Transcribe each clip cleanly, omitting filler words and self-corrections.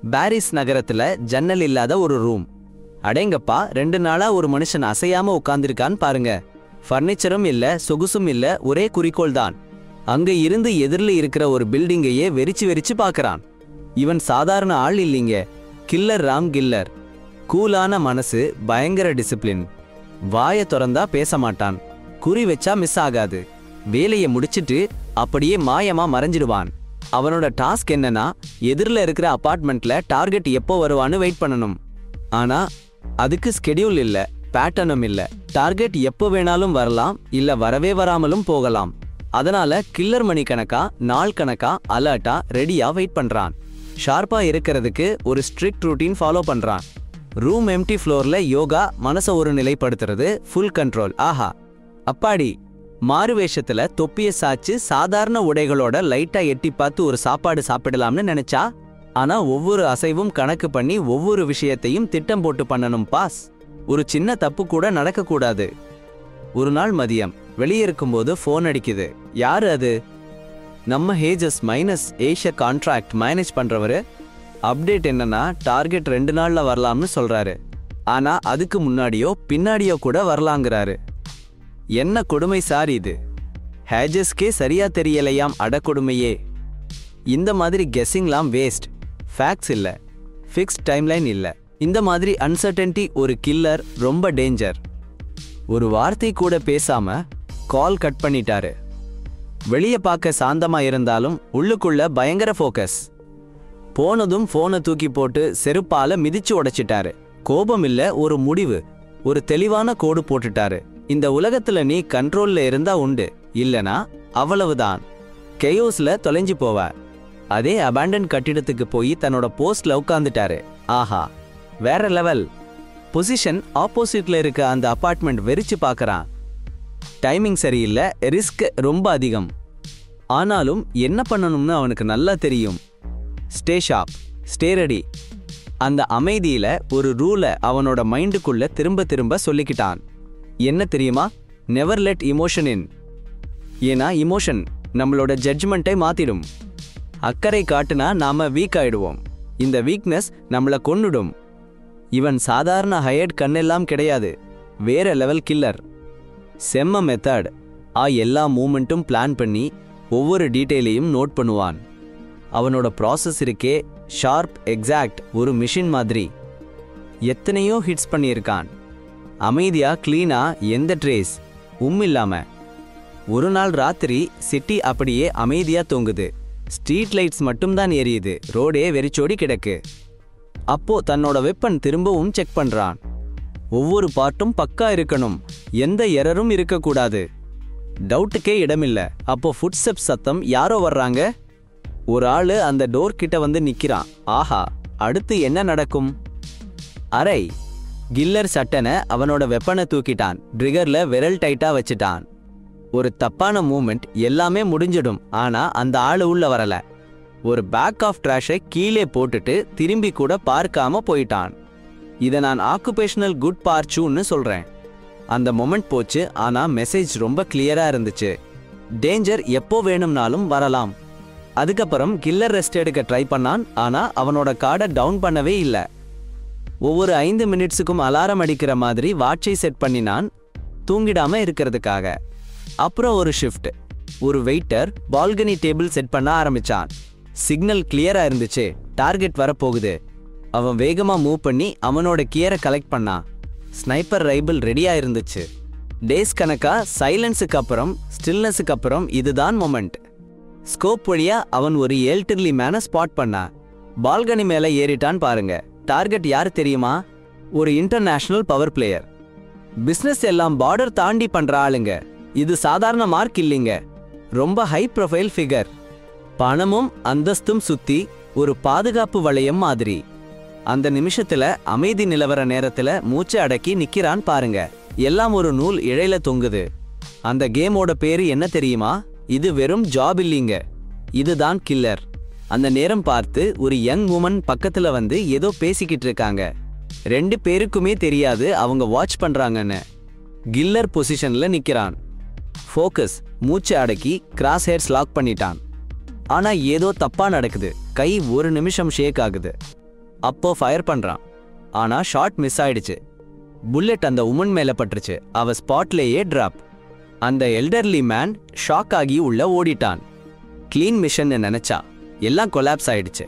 Paris நகரத்துல ஜன்னல் இல்லாத ஒரு ரூம். அடேங்கப்பா, 2 நாளா ஒரு மனுஷன் அசையாம உட்கார்ந்திருக்கான்னு பாருங்க. ஃபர்னிச்சரும் இல்ல, சொகுசும் இல்ல, ஒரே குறிக்கோள் தான். அங்க இருந்து எதிரில் இருக்கிற ஒரு பில்டிங்கையே வெறிச்சு வெறிச்சு பார்க்கறான். இவன் சாதாரண ஆள் இல்லைங்க, கில்லர் ராம் கில்லர். கூலான மனசு, பயங்கர டிசிப்ளின். வாயை திறந்தா பேச மாட்டான், குறி வச்சா மிஸ் ஆகாது. வேலையை முடிச்சிட்டு அப்படியே மாயமா மறைஞ்சிடுவான். அவனோட டாஸ்க் என்னன்னா, எதிரில் இருக்கிற அபார்ட்மெண்ட்ல டார்கெட் எப்போ வருவான்னு வெயிட் பண்ணணும். ஆனா அதுக்கு ஸ்கெடியூல் இல்ல, பேட்டர்னும் இல்ல. டார்கெட் எப்போ வேணாலும் வரலாம், இல்ல வரவே வராமலும் போகலாம். அதனால கில்லர் மணி கணக்கா, நாள் கணக்கா அலர்ட்டா ரெடியா வெயிட் பண்றான். ஷார்ப்பா இருக்கிறதுக்கு ஒரு ஸ்ட்ரிக்ட் ரூட்டீன் ஃபாலோ பண்றான். ரூம் எம்டி ஃப்ளோர்ல யோகா, மனசை ஒரு நிலைப்படுத்துறது, ஃபுல் கண்ட்ரோல். ஆஹா அப்பாடி. மாறு வேஷத்துல தொப்பிய சாச்சு சாதாரண உடைகளோட லைட்டா எட்டி பார்த்து ஒரு சாப்பாடு சாப்பிடலாம்னு நினைச்சா, ஆனா ஒவ்வொரு அசைவும் கணக்கு பண்ணி ஒவ்வொரு விஷயத்தையும் திட்டம் போட்டு பண்ணணும் பாஸ். ஒரு சின்ன தப்பு கூட நடக்கக்கூடாது. ஒரு நாள் மதியம் வெளியே இருக்கும்போது ஃபோன் அடிக்குது. யாரு அது? நம்ம ஹேஜஸ் மைனஸ் ஏஷியா கான்ட்ராக்ட் மேனேஜ் பண்றவரு. அப்டேட் என்னன்னா, டார்கெட் 2 நாள்ல வரலாம்னு சொல்றாரு. ஆனா அதுக்கு முன்னாடியோ பின்னாடியோ கூட வரலாங்கிறாரு. என்ன கொடுமை சார் இது! ஹேஜஸ்கே சரியா தெரியலையாம். அடக்கொடுமையே. இந்த மாதிரி கெஸ்ஸிங்லாம் வேஸ்ட். ஃபேக்ட்ஸ் இல்ல, ஃபிக்ஸ்ட் டைம்லைன் இல்ல. இந்த மாதிரி அன்சர்டன்டி ஒரு கில்லர், ரொம்ப டேஞ்சர். ஒரு வார்த்தை கூட பேசாம கால் கட் பண்ணிட்டாரு. வெளியே பார்க்க சாந்தமா இருந்தாலும் உள்ளுக்குள்ள பயங்கர ஃபோக்கஸ். போனதும் போனை தூக்கி போட்டு செருப்பால மிதிச்சு உடைச்சிட்டாரு. கோபம் இல்ல, ஒரு முடிவு, ஒரு தெளிவான கோடு போட்டுட்டாரு. இந்த உலகத்துல நீ கண்ட்ரோல்ல இருந்தா உண்டு, இல்லனா அவ்வளவுதான். கெயோஸ்ல தொலைஞ்சு போவ. அதே அபேண்டன் கட்டிடத்துக்கு போய் தன்னோட போஸ்ட்ல உட்கார்ந்துட்டாரு. ஆஹா வேற லெவல். பொசிஷன் ஆப்போசிட்ல இருக்க அந்த அபார்ட்மெண்ட் வெறிச்சு பார்க்கறான். டைமிங் சரியில்லை, ரிஸ்க் ரொம்ப அதிகம். ஆனாலும் என்ன பண்ணணும்னு அவனுக்கு நல்லா தெரியும். Stay sharp, stay ready. அந்த அமைதியில ஒரு ரூலை அவனோட மைண்டுக்குள்ள திரும்ப திரும்ப சொல்லிக்கிட்டான். என்ன தெரியுமா? நெவர் லெட் இமோஷன் இன். ஏன்னா இமோஷன் நம்மளோட ஜட்ஜ்மெண்ட்டை மாத்திடும். அக்கறை காட்டுனா நாம வீக் ஆயிடுவோம். இந்த வீக்னஸ் நம்மளை கொன்னுடும். இவன் சாதாரண ஹயர்ட் கண்ணெல்லாம் கிடையாது, வேற லெவல் கில்லர். செம்ம மெத்தட். எல்லா மூமெண்ட்டும் பிளான் பண்ணி ஒவ்வொரு டீட்டெயிலையும் நோட் பண்ணுவான். அவனோட ப்ராசஸ் இருக்கே, ஷார்ப், எக்ஸாக்ட், ஒரு மிஷின் மாதிரி. எத்தனையோ ஹிட்ஸ் பண்ணியிருக்கான். அமைதியா, கிளீனா, எந்த ட்ரேஸ் இல்லாம. ஒரு நாள் ராத்திரி சிட்டி அப்படியே அமைதியா தூங்குது. ஸ்ட்ரீட் லைட்ஸ் மட்டும்தான் எரியுது, ரோடே வெறிச்சோடி கிடக்கு. அப்போ தன்னோட வெப்பன் திரும்பவும் செக் பண்றான். ஒவ்வொரு பார்ட்டும் பக்கா இருக்கணும், எந்த எரரும் இருக்கக்கூடாது. டவுட்டுக்கே இடமில்ல. அப்போ ஃபுட்ஸ்டெப்ஸ் சத்தம், யாரோ வர்றாங்க. ஒரு ஆளு அந்த டோர் கிட்ட வந்து நிக்கிறான். ஆஹா, அடுத்து என்ன நடக்கும்? அரை கில்லர் சட்டனை அவனோட வெப்பனை தூக்கிட்டான். ட்ரிகர்ல விரல் டைட்டா வச்சுட்டான். ஒரு தப்பான மூமெண்ட், எல்லாமே முடிஞ்சிடும். ஆனா அந்த ஆளு உள்ள வரல. ஒரு பேக் ஆஃப் ட்ராஷை கீழே போட்டுட்டு திரும்பி கூட பார்க்காம போயிட்டான். இதை நான் ஆக்குபேஷனல் குட் பார்ச்சூன்னு சொல்றேன். அந்த மொமெண்ட் போச்சு, ஆனா மெசேஜ் ரொம்ப கிளியரா இருந்துச்சு. டேஞ்சர் எப்போ வேணும்னாலும் வரலாம். அதுக்கப்புறம் கில்லர் ரெஸ்ட் எடுக்க ட்ரை பண்ணான். ஆனா அவனோட கார்டை டவுன் பண்ணவே இல்லை. ஒவ்வொரு 5 மினிட்ஸுக்கும் அலாரம் அடிக்கிற மாதிரி வாட்சை செட் பண்ணினான், தூங்கிடாம இருக்கிறதுக்காக. அப்புறம் ஒரு ஷிஃப்ட். ஒரு வெயிட்டர் பால்கனி டேபிள் செட் பண்ண ஆரம்பிச்சான். சிக்னல் கிளியரா இருந்துச்சு, டார்கெட் வரப்போகுது. அவன் வேகமா மூவ் பண்ணி அவனோட கியரை கலெக்ட் பண்ணான். ஸ்னைப்பர் ரைபிள் ரெடியா இருந்துச்சு. டேஸ் கணக்கா சைலன்ஸுக்கு அப்புறம், ஸ்டில்னஸுக்கு அப்புறம் இதுதான் மொமெண்ட். ஸ்கோப் வழியா அவன் ஒரு எல்டர்லி மேனை ஸ்பாட் பண்ணான். பால்கனி மேல ஏறிட்டான் பாருங்க. டார்கெட் யாரு தெரியுமா? ஒரு இன்டர்நேஷனல் பவர் பிளேயர். பிசினஸ் எல்லாம் பார்டர் தாண்டி பண்ற ஆளுங்க. இது சாதாரண மார்க் இல்லைங்க, ரொம்ப ஹை ப்ரொஃபைல் ஃபிகர். பணமும் அந்தஸ்தும் சுத்தி ஒரு பாதுகாப்பு வளையம் மாதிரி. அந்த நிமிஷத்துல அமைதி நிலவர நேரத்துல மூச்சை அடக்கி நிக்கிறான் பாருங்க. எல்லாம் ஒரு நூல் இழையில தொங்குது. அந்த கேமோட பேரு என்ன தெரியுமா? இது வெறும் ஜாப் இல்லைங்க, இதுதான் கில்லர். அந்த நேரம் பார்த்து ஒரு யங் உமன் பக்கத்துல வந்து ஏதோ பேசிக்கிட்டு இருக்காங்க. 2 பேருக்குமே தெரியாது அவங்க வாட்ச் பண்றாங்கன்னு. கில்லர் பொசிஷன்ல நிக்கிறான். ஃபோக்கஸ், மூச்சை அடக்கி கிராஸ் ஹேர்ஸ் லாக் பண்ணிட்டான். ஆனா ஏதோ தப்பா நடக்குது. கை ஒரு நிமிஷம் ஷேக் ஆகுது. அப்போ ஃபயர் பண்றான். ஆனா ஷாட் மிஸ் ஆயிடுச்சு. புல்லட் அந்த உமன் மேல பட்டுருச்சு. அவ ஸ்பாட்லேயே டிராப். அந்த எல்டர்லி மேன் ஷாக் ஆகி உள்ள ஓடிட்டான். கிளீன் மிஷன் நினைச்சா எல்லாம் கொலாப்ஸ் ஆயிடுச்சு.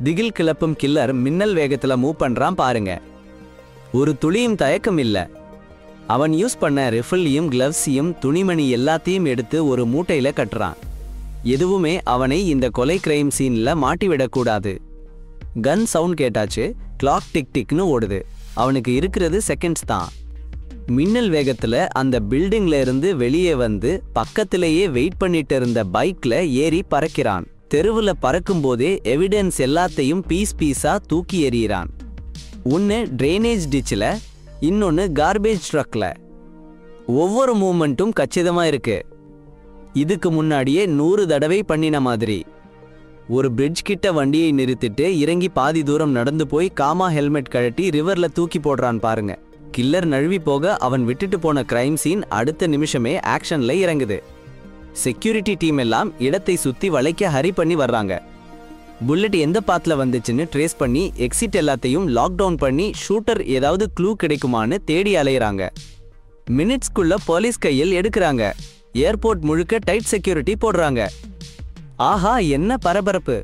திகில் கிளப்பும் கில்லர் மின்னல் வேகத்துல மூவ் பண்றான் பாருங்க. ஒரு துளியும் தயக்கம் இல்ல. அவன் யூஸ் பண்ண ரிஃபில்லையும் கிளவ்ஸையும் துணிமணி எல்லாத்தையும் எடுத்து ஒரு மூட்டையில கட்டுறான். எதுவுமே அவனை இந்த கொலை கிரைம் சீன்ல மாட்டிவிடக்கூடாது. கன் சவுண்ட் கேட்டாச்சு. கிளாக் டிக் டிக்னு ஓடுது. அவனுக்கு இருக்கிறது செகண்ட்ஸ் தான். மின்னல் வேகத்துல அந்த பில்டிங்ல இருந்து வெளியே வந்து பக்கத்திலேயே வெயிட் பண்ணிட்டு இருந்த பைக்ல ஏறி பறக்கிறான். தெருவுல பறக்கும் போதே எவிடன்ஸ் எல்லாத்தையும் பீஸ் பீஸா தூக்கி எறிகிறான். ஒன்னு ட்ரைனேஜ் டிச்சில், இன்னொன்னு கார்பேஜ் ட்ரக்ல. ஒவ்வொரு மூமெண்ட்டும் கச்சிதமா இருக்கு. இதுக்கு முன்னாடியே 100 தடவை பண்ணின மாதிரி. ஒரு பிரிட்ஜ் கிட்ட வண்டியை நிறுத்திட்டு இறங்கி பாதி தூரம் நடந்து போய் காமா ஹெல்மெட் கழட்டி ரிவர்ல தூக்கி போடுறான் பாருங்க. கில்லர் நழுவி போக அவன் விட்டுட்டு போன கிரைம் சீன் அடுத்த நிமிஷமே ஆக்ஷன்ல இறங்குது. செக்யூரிட்டி டீம் எல்லாம் இடத்தை சுத்தி வளைக்க ஹரி பண்ணி வர்றாங்க. புல்லட் எந்த பாத்துல வந்துச்சுன்னு ட்ரேஸ் பண்ணி எக்ஸிட் எல்லாத்தையும் லாக்டவுன் பண்ணி ஷூட்டர் ஏதாவது க்ளூ கிடைக்குமான்னு தேடி அலையிறாங்க. மினிட்ஸ்குள்ள போலீஸ் கையில் எடுக்கிறாங்க. ஏர்போர்ட் முழுக்க டைட் செக்யூரிட்டி போடுறாங்க. ஆஹா, என்ன பரபரப்பு!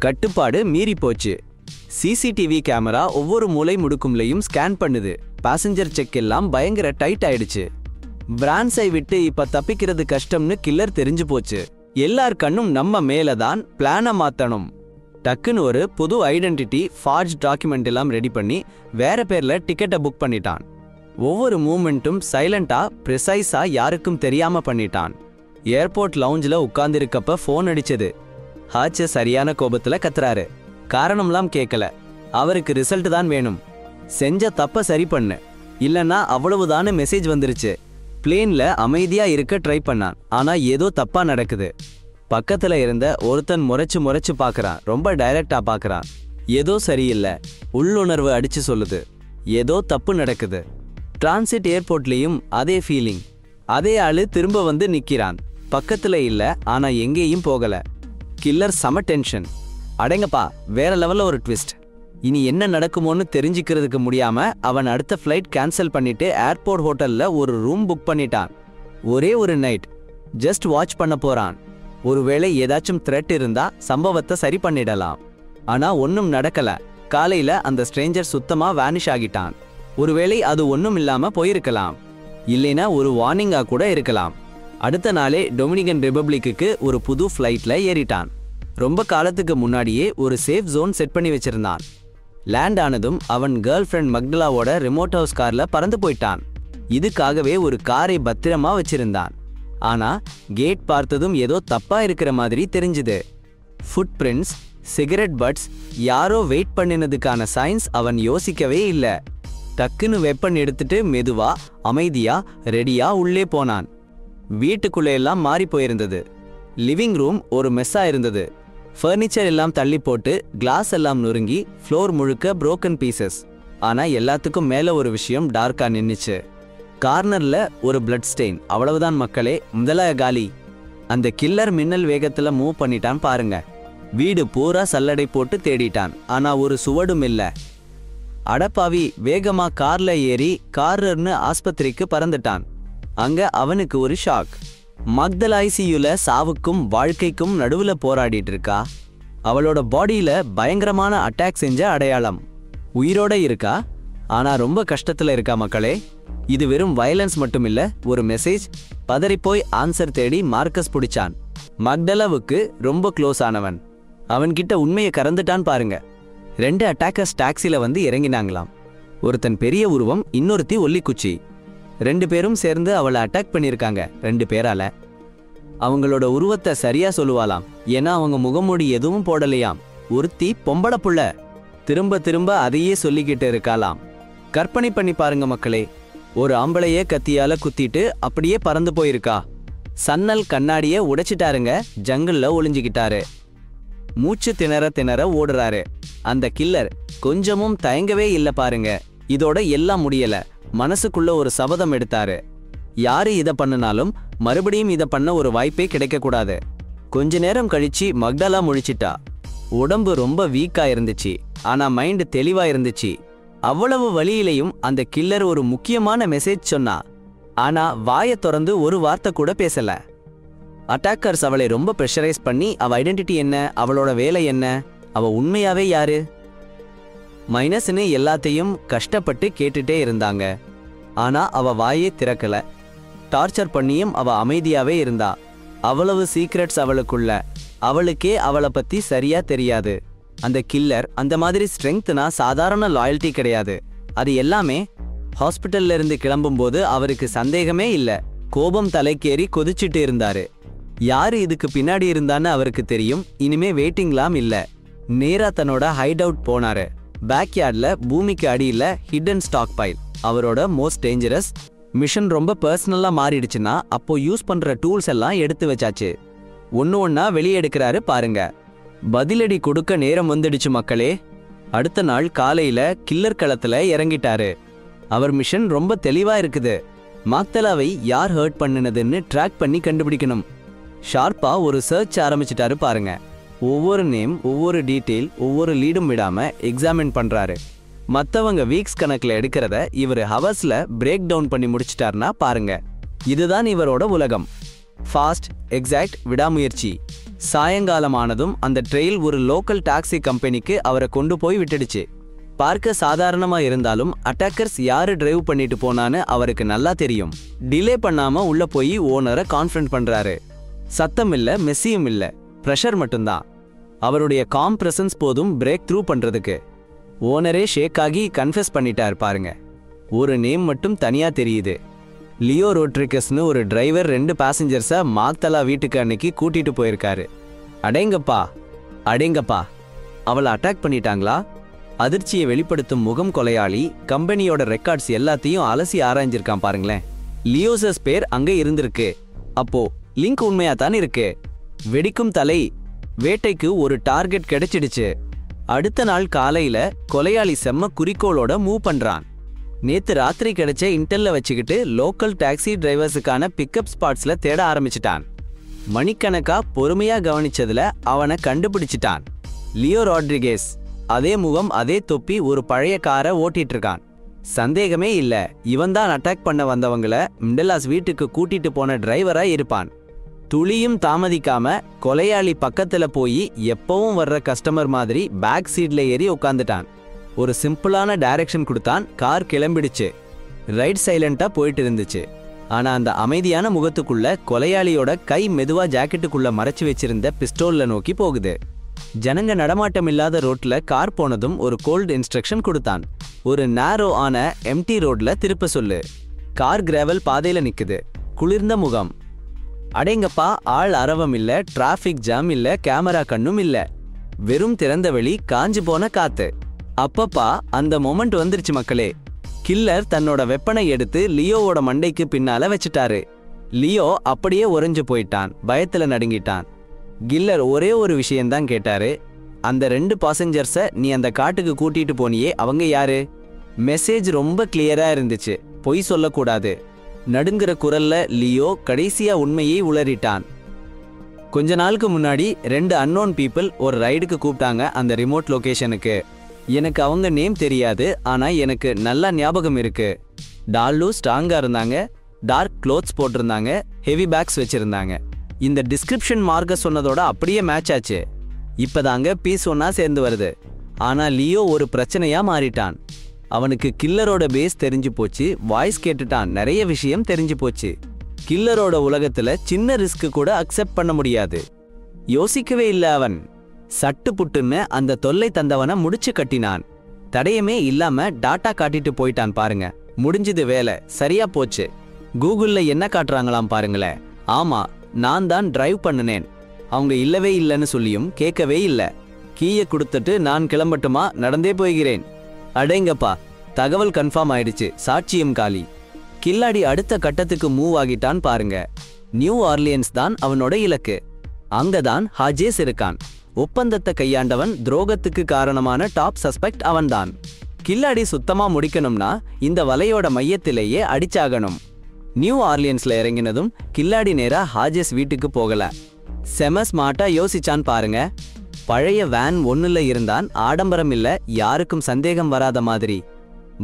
கட்டுப்பாடு மீறி போச்சு. சிசிடிவி கேமரா ஒவ்வொரு மூலை முடுக்கும்லையும் ஸ்கேன் பண்ணுது. பாசஞ்சர் செக் எல்லாம் பயங்கர டைட் ஆயிடுச்சு. பிரான்ஸை விட்டு இப்ப தப்பிக்கிறது கஷ்டம்னு கில்லர் தெரிஞ்சு போச்சு. எல்லார் கண்ணும் நம்ம மேலதான். பிளானை மாத்தணும். டக்குன்னு ஒரு புது ஐடென்டிட்டி ஃபார்ஜ் டாக்குமெண்ட் எல்லாம் ரெடி பண்ணி வேற பேர்ல டிக்கெட்டை புக் பண்ணிட்டான். ஒவ்வொரு மூமெண்ட்டும் சைலண்டா ப்ரிசைஸா யாருக்கும் தெரியாம பண்ணிட்டான். ஏர்போர்ட் லவுஞ்சில் உட்கார்ந்திருக்கப்ப ஃபோன் அடிச்சது. ஹாச் சரியான கோபத்துல கத்துறாரு. காரணம்லாம் கேட்கல. அவருக்கு ரிசல்ட் தான் வேணும். செஞ்ச தப்ப சரி பண்ணு, இல்லைன்னா அவ்வளவுதான மெசேஜ் வந்துருச்சு. பிளேன்ல அமைதியா இருக்க ட்ரை பண்ணான். ஆனா ஏதோ தப்பா நடக்குது. பக்கத்துல இருந்த ஒருத்தன் முறைச்சு பாக்குறான். ரொம்ப டைரக்டா பாக்குறான். ஏதோ சரியில்லை. உள்ளுணர்வு அடிச்சு சொல்லுது. ஏதோ தப்பு நடக்குது. டிரான்சிட் ஏர்போர்ட்லயும் அதே ஃபீலிங். அதே ஆளு திரும்ப வந்து நிக்கிறான். பக்கத்துல இல்ல, ஆனா எங்கேயும் போகல. கில்லர் சம டென்ஷன். அடங்கப்பா, வேற லெவல்ல ஒரு ட்விஸ்ட். இனி என்ன நடக்குமோன்னு தெரிஞ்சுக்கிறதுக்கு முடியாம அவன் அடுத்த ஃப்ளைட் கேன்சல் பண்ணிட்டு ஏர்போர்ட் ஹோட்டல்ல ஒரு ரூம் புக் பண்ணிட்டான். ஒரே ஒரு நைட் ஜஸ்ட் வாட்ச் பண்ண போறான். ஒருவேளை ஏதாச்சும் த்ரெட் இருந்தா சம்பவத்தை சரி பண்ணிடலாம். ஆனா ஒன்னும் நடக்கல. காலையில அந்த ஸ்ட்ரேஞ்சர் சுத்தமா வேனிஷ் ஆகிட்டான். ஒருவேளை அது ஒன்னும் இல்லாம போயிருக்கலாம். இல்லைனா ஒரு வார்னிங்கா கூட இருக்கலாம். அடுத்த நாளே டொமினிகன் ரிபப்ளிக்கு ஒரு புது ஃப்ளைட்ல ஏறிட்டான். ரொம்ப காலத்துக்கு முன்னாடியே ஒரு சேஃப் ஜோன் செட் பண்ணி வச்சிருந்தான். லேண்ட் ஆனதும் அவன் கேர்ள் ஃப்ரெண்ட் மக்டலாவோட ரிமோட் ஹவுஸ் கார்ல பறந்து போயிட்டான். இதுக்காகவே ஒரு காரை பத்திரமா வச்சிருந்தான். ஆனா கேட் பார்த்ததும் ஏதோ தப்பா இருக்கிற மாதிரி தெரிஞ்சுது. ஃபுட் பிரிண்ட்ஸ், சிகரெட் பட்ஸ், யாரோ வெயிட் பண்ணினதுக்கான சைன்ஸ் அவன் யோசிக்கவே இல்லை. டக்குன்னு வெப்பன் எடுத்துட்டு மெதுவா அமைதியா ரெடியா உள்ளே போனான். வீட்டுக்குள்ளே எல்லாம் மாறி போயிருந்தது. லிவிங் ரூம் ஒரு மெஸ்ஸா இருந்தது. ஃபர்னிச்சர் எல்லாம் தள்ளி போட்டு கிளாஸ் எல்லாம் நொறுங்கி ஃப்ளோர் முழுக்க புரோக்கன் பீசஸ். ஆனா எல்லாத்துக்கும் மேல ஒரு விஷயம் டார்க்கா நின்னுச்சு. கார்னர்ல ஒரு பிளட் ஸ்டெயின். அவ்வளவுதான் மக்களே, முதல காலி. அந்த கில்லர் மின்னல் வேகத்துல மூவ் பண்ணிட்டான் பாருங்க. வீடு பூரா சல்லடை போட்டு தேடிட்டான். ஆனா ஒரு சுவடும் இல்ல. அடப்பாவி, வேகமா கார்ல ஏறி கார்னர்னு ஆஸ்பத்திரிக்கு பறந்துட்டான். அங்க அவனுக்கு ஒரு ஷாக். மக்தல் ஐசியூல சாவுக்கும் வாழ்க்கைக்கும் நடுவுல போராடிட்டு இருக்கா. அவளோட பாடியில பயங்கரமான அட்டாக் செஞ்ச அடையாளம். உயிரோட இருக்கா, ஆனா ரொம்ப கஷ்டத்துல இருக்கா மக்களே. இது வெறும் வயலன்ஸ் மட்டும் இல்ல, ஒரு மெசேஜ். பதறிப்போய் ஆன்சர் தேடி மார்க்கஸ் பிடிச்சான். மக்டலாவுக்கு ரொம்ப க்ளோஸ் ஆனவன். அவன்கிட்ட உண்மையை கறந்துட்டான் பாருங்க. 2 அட்டாக்கர்ஸ் டாக்ஸில வந்து இறங்கினாங்களாம். ஒருத்தன் பெரிய உருவம், இன்னொருத்தி ஒல்லிக்குச்சி. 2 பேரும் சேர்ந்து அவளை அட்டாக் பண்ணியிருக்காங்க. 2 பேரால. அவங்களோட உருவத்தை சரியா சொல்லுவாலாம். ஏன்னா அவங்க முகமூடி எதுவும் போடலையாம். ஒருத்தி பொம்பளை புள்ள. திரும்ப திரும்ப அதையே சொல்லிக்கிட்டு இருக்காலாம். கற்பனை பண்ணி பாருங்க மக்களே. ஒரு ஆம்பளையே கத்தியால குத்திட்டு அப்படியே பறந்து போயிருக்கா. சன்னல் கண்ணாடிய உடைச்சிட்டாருங்க. ஜங்கிள்ல ஒளிஞ்சுக்கிட்டாரு. மூச்சு திணற ஓடுறாரு. அந்த கில்லர் கொஞ்சமும் தயங்கவே இல்ல பாருங்க. இதோட எல்லாம் முடியல. மனசுக்குள்ள ஒரு சபதம் எடுத்தாரு. யாரு இத பண்ணினாலும் மறுபடியும் இத பண்ண ஒரு வாய்ப்பே கிடைக்க கூடாது. கொஞ்ச நேரம் கழிச்சு மக்டலா முழிச்சிட்டா. உடம்பு ரொம்ப வீக்கா இருந்துச்சு, ஆனா மைண்ட் தெளிவா இருந்துச்சு. அவ்வளவு வலியிலையும் அந்த கில்லர் ஒரு முக்கியமான மெசேஜ் சொன்னா. ஆனா வாயை திறந்து ஒரு வார்த்தை கூட பேசல. அட்டாக்கர்ஸ் அவளை ரொம்ப ப்ரெஷரைஸ் பண்ணி அவ ஐடென்டிட்டி என்ன, அவளோட வேலை என்ன, அவ உண்மையாவே யாரு மைனஸ்னு எல்லாத்தையும் கஷ்டப்பட்டு கேட்டுட்டே இருந்தாங்க. ஆனா அவ வாயே திறக்கல. டார்ச்சர் பண்ணியும் அவ அமைதியாவே இருந்தா. அவ்வளவு சீக்ரெட்ஸ் அவளுக்குள்ள. அவளுக்கே அவளை பத்தி சரியா தெரியாது. அந்த கில்லர் அந்த மாதிரி ஸ்ட்ரெங்க்னா சாதாரண லாயல்ட்டி கிடையாது. அது எல்லாமே ஹாஸ்பிட்டல்ல இருந்து கிளம்பும்போது அவருக்கு சந்தேகமே இல்ல. கோபம் தலைக்கேறி கொதிச்சிட்டு இருந்தாரு. யாரு இதுக்கு பின்னாடி இருந்தான்னு அவருக்கு தெரியும். இனிமே வெயிட்டிங்லாம் இல்ல. நேரா தன்னோட ஹைட் அவுட் போனாரு. பேக்யார்ட்ல பூமிக்கு அடியில ஹிடன் ஸ்டாக் பைல். அவரோட மோஸ்ட் டேஞ்சரஸ் மிஷன் ரொம்ப பர்சனலா மாறிடுச்சுன்னா அப்போ யூஸ் பண்ற டூல்ஸ் எல்லாம் எடுத்து வச்சாச்சு. ஒன்னு ஒன்னா வெளியே எடுக்கிறாரு பாருங்க. பதிலடி கொடுக்க நேரம் வந்துடுச்சு மக்களே. அடுத்த நாள் காலையில கில்லர் களத்துல இறங்கிட்டாரு. அவர் மிஷன் ரொம்ப தெளிவா இருக்குது. மாக்தலாவை யார் ஹர்ட் பண்ணினதுன்னு ட்ராக் பண்ணி கண்டுபிடிக்கணும். ஷார்ப்பா ஒரு சர்ச் ஆரம்பிச்சிட்டாரு பாருங்க. ஒவ்வொரு நேம், ஒவ்வொரு டீட்டெயில், ஒவ்வொரு லீடும் விடாம எக்ஸாமின் பண்றாரு. மற்றவங்க வீக்ஸ் கணக்கில் எடுக்கிறத இவர் ஹவர்ஸ்ல பிரேக் டவுன் பண்ணி முடிச்சிட்டாருன்னா பாருங்க. இதுதான் இவரோட உலகம். ஃபாஸ்ட், எக்ஸாக்ட், விடாமுயற்சி. சாயங்காலமானதும் அந்த ட்ரெயில் ஒரு லோக்கல் டாக்ஸி கம்பெனிக்கு அவரை கொண்டு போய் விட்டுடுச்சு. பார்க்க சாதாரணமா இருந்தாலும் அட்டாக்கர்ஸ் யாரு டிரைவ் பண்ணிட்டு போனான்னு அவருக்கு நல்லா தெரியும். டிலே பண்ணாம உள்ள போய் ஓனரை கான்ஃபரன்ட் பண்றாரு. சத்தம் இல்ல, மெஸ்ஸியும் இல்ல, ப்ரெஷர் மட்டும்தான். அவருடைய காம் பிரசன்ஸ் போதும் பிரேக் த்ரூ பண்றதுக்கு. ஓனரே ஷேக் ஆகி கன்ஃபெஸ் பண்ணிட்டார் பாருங்க. ஒரு நேம் மட்டும் தனியா தெரியுது. லியோ ரோட்ரிகஸ்னு ஒரு டிரைவர் 2 பேசஞ்சர்ஸை மாக்தலா வீட்டுக்கு அன்னைக்கு கூட்டிட்டு போயிருக்காரு. அடேங்கப்பா அடேங்கப்பா, அவளை அட்டாக் பண்ணிட்டாங்களா? அதிர்ச்சியை வெளிப்படுத்தும் முகம் கொலையாளி கம்பெனியோட ரெக்கார்ட்ஸ் எல்லாத்தையும் அலசி ஆராய்ஞ்சிருக்கான் பாருங்களேன். லியோசஸ் பேர் அங்க இருந்திருக்கு. அப்போ லிங்க் உண்மையா தான் இருக்கு. வெடிக்கும் தலை. வேட்டைக்கு ஒரு டார்கெட் கிடைச்சிடுச்சு. அடுத்த நாள் காலையில கொலையாளி செம்ம குறிக்கோளோட மூவ் பண்றான். நேத்து ராத்திரி கிடைச்ச இன்டெல்ல வச்சுக்கிட்டு லோக்கல் டாக்ஸி டிரைவர்ஸுக்கான பிக்கப் ஸ்பாட்ஸ்ல தேட ஆரம்பிச்சிட்டான். மணிக்கணக்கா பொறுமையா கவனிச்சதுல அவனை கண்டுபிடிச்சிட்டான். லியோ ராட்ரிகேஸ். அதே முகம், அதே தொப்பி, ஒரு பழைய காரை ஓட்டிட்டு இருக்கான். சந்தேகமே இல்ல, இவன் தான் அட்டாக் பண்ண வந்தவங்கள மிண்டலாஸ் வீட்டுக்கு கூட்டிட்டு போன டிரைவரா இருப்பான். துளியும் தாமதிக்காம கொலையாளி பக்கத்துல போய் எப்பவும் வர்ற கஸ்டமர் மாதிரி பேக் சீட்ல ஏறி உட்காந்துட்டான். ஒரு சிம்பிளான டைரக்ஷன் கொடுத்தான். கார் கிளம்பிடுச்சு. ரைட் சைலண்டா போயிட்டு இருந்துச்சு. ஆனா அந்த அமைதியான முகத்துக்குள்ள கொலையாளியோட கை மெதுவா ஜாக்கெட்டுக்குள்ள மறைச்சு வச்சிருந்த பிஸ்டோல்ல நோக்கி போகுது. ஜனங்க நடமாட்டம் இல்லாத ரோட்ல கார் போனதும் ஒரு கோல்டு இன்ஸ்ட்ரக்ஷன் கொடுத்தான். ஒரு நேரோ ஆன எம்டி ரோட்ல திருப்ப சொல்லு. கார் கிராவல் பாதையில நிக்குது. குளிர்ந்த முகம். அடேங்கப்பா, ஆள் அரவம் இல்ல, டிராஃபிக் ஜாம் இல்ல, கேமரா கண்ணும் இல்ல. வெறும் திறந்த வெளி, காஞ்சு போன காத்து. அப்பப்பா, அந்த மொமெண்ட் வந்துருச்சு மக்களே. கில்லர் தன்னோட வெப்பனை எடுத்து லியோவோட மண்டைக்கு பின்னால வச்சுட்டாரு. லியோ அப்படியே உறைஞ்சு போயிட்டான். பயத்துல நடுங்கிட்டான். கில்லர் ஒரே ஒரு விஷயம்தான் கேட்டாரு. அந்த 2 பாசஞ்சர்ஸை நீ அந்த காட்டுக்கு கூட்டிட்டு போனியே, அவங்க யாரு? மெசேஜ் ரொம்ப கிளியரா இருந்துச்சு. பொய் சொல்லக்கூடாது. நடுங்கிற குரல்ல லியோ கடைசியா உண்மையை உளறிட்டான். கொஞ்ச நாளுக்கு முன்னாடி 2 அன்னோன் பீப்புள் ஒரு ரைடுக்கு கூப்பிட்டாங்க அந்த ரிமோட் லொகேஷனுக்கு. எனக்கு அவங்க நேம் தெரியாது, ஆனா எனக்கு நல்லா ஞாபகம் இருக்கு. டால்லு ஸ்ட்ராங்கா இருந்தாங்க, டார்க் க்ளோத்ஸ் போட்டிருந்தாங்க, ஹெவி பேக்ஸ் வச்சிருந்தாங்க. இந்த டிஸ்கிரிப்ஷன் மார்க்க சொன்னதோட அப்படியே மேட்ச் ஆச்சு. இப்பதாங்க பீஸ் ஒன்னா சேர்ந்து வருது. ஆனா லியோ ஒரு பிரச்சனையா மாறிட்டான். அவனுக்கு கில்லரோட பேஸ் தெரிஞ்சு போச்சு. வாய்ஸ் கேட்டுட்டான். நிறைய விஷயம் தெரிஞ்சு போச்சு. கில்லரோட உலகத்துல சின்ன ரிஸ்க் கூட அக்செப்ட் பண்ண முடியாது. யோசிக்கவே இல்லை அவன். சட்டு புட்டுன்னு அந்த தொல்லை தந்தவனை முடிச்சு கட்டினான். தடையமே இல்லாம டாட்டா காட்டிட்டு போயிட்டான் பாருங்க. முடிஞ்சது வேலை, சரியா போச்சு. கூகுள்ல என்ன காட்டுறாங்களாம் பாருங்களேன். ஆமா, நான் தான் டிரைவ் பண்ணினேன். அவங்க இல்லவே இல்லைன்னு சொல்லியும் கேட்கவே இல்லை. கீயை கொடுத்துட்டு நான் கிளம்பட்டுமா, நடந்தே போய்கிறேன். அடேங்கப்பா, தகவல் கன்ஃபார்ம் ஆயிடுச்சு. சாட்சியம் காலி. கில்லாடி அடுத்த கட்டத்துக்கு மூவ் ஆகிட்டான் பாருங்க. நியூ ஆர்லியன்ஸ் தான் அவனோட இலக்கு. அங்கதான் ஹாஜேஸ் இருக்கான். ஒப்பந்தத்தை கையாண்டவன், துரோகத்துக்கு காரணமான டாப் சஸ்பெக்ட் அவன்தான். கில்லாடி சுத்தமா முடிக்கணும்னா இந்த வலையோட மையத்திலேயே அடிச்சாகணும். நியூ ஆர்லியன்ஸ்ல இறங்கினதும் கில்லாடி நேரா ஹாஜேஸ் வீட்டுக்கு போகல. செம ஸ்மார்ட்டா யோசிச்சான் பாருங்க. பழைய வேன் ஒன்னுல இருந்தான், ஆடம்பரம் இல்ல, யாருக்கும் சந்தேகம் வராத மாதிரி.